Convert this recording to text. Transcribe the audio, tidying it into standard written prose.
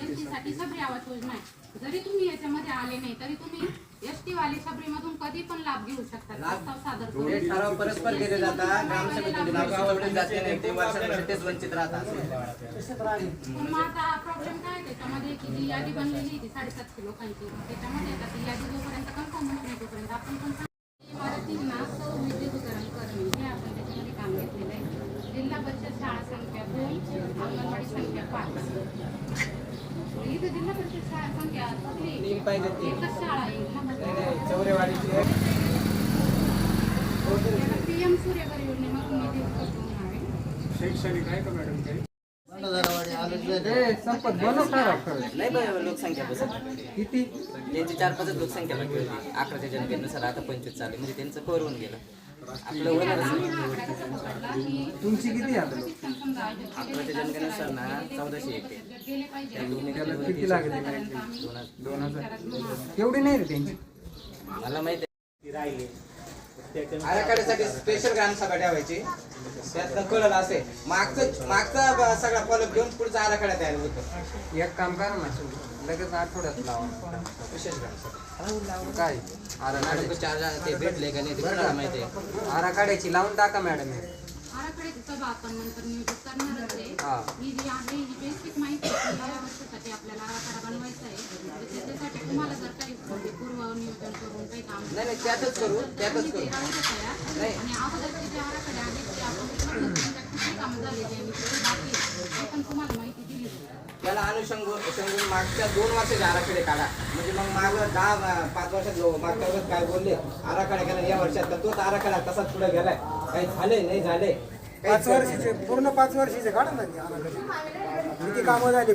ST साठी सबरी आवास योजना आहे. जरी तुम्ही याच्यामध्ये आले नाही तरी तुम्ही एसटी वाली सबरी मधून कधी पण लाभ घेऊ शकता. प्रस्ताव सादर करून ठराव परस्पर केले जातात. ग्रामसभेतून नाव सुचवले जाते नाही, ते वर्षानुवर्षे तेच वंचित राहतात. पण मग आता हा प्रॉब्लेम काय आहे त्याच्यामध्ये की जी यादी बनलेली ती 750 लोकांची, त्याच्यामध्ये आता ती यादी जोपर्यंत कन्फर्म होत नाही तोपर्यंत आपण पण इमारतींना सौविद्युतीकरण करणे हे आपण त्याच्यामध्ये काम घेतलेलं आहे. जिल्हा परिषद शाळा संख्या 2, अंगणवाडी संख्या 5. इथे जिल्हा परिषद शाळा संख्या एकच शाळा आहे. पीएम सूर्यघर योजनेमध्ये शैक्षणिक आहे का मॅडम काही? संपत बनव नाही बरं, लोकसंख्या बसत किती त्यांची 4-5 लोकसंख्या लागली होती. 11च्या जनगणनेनुसार आता 25 चालू म्हणजे त्यांचं कव्हर होऊन गेलं. आपलं होणारच नाही. तुमची किती आता 11च्या जनगणनेनुसार ना 1400 येते. किती लागेल 2000 एवढी नाही रे त्यांची. मला माहिती आहे आराखड्यासाठी स्पेशल ग्रामसभा ठेवायची. त्यात कळलं असे मागचा सगळा फॉलोअप घेऊन पुढचा आराखडा तयार होतो. एक काम करा ना लगेच आठवड्यात लावा विशेष ग्रामसभा काय चार्ज ते भेटले का नाही ते कोणाला माहिती आहे. आराखड्याची लावून टाका मॅडम. आराखड्याची सभा आपण नंतर नियोजित करणारच आहे. हा. ही जी आहे ही बेसिक माहिती आहे की या वर्षासाठी आपल्याला आराखडा बनवायचा आहे. तर त्याच्यासाठी तुम्हाला जर काही पूर्व नियोजन करून काही काम नाही त्यातच करू त्यातच करू. आणि अगोदरचे जे आराखडे आहेत ते आपण किती कामं झालेली आहे बाकी ते पण तुम्हाला माहिती दिली जाईल. त्याला अनुषंगून मागच्या 2 वर्षाचे आराखडे काढा. म्हणजे मग माग 5 वर्षात मागच्या वर्षात काय बोलले आराखडा केला या वर्षात तर तोच आराखडा तसाच पुढे गेलाय. काही झाले नाही झाले 5 वर्षाचे पूर्ण 5 वर्षाचे काढा ना किती कामं झाली.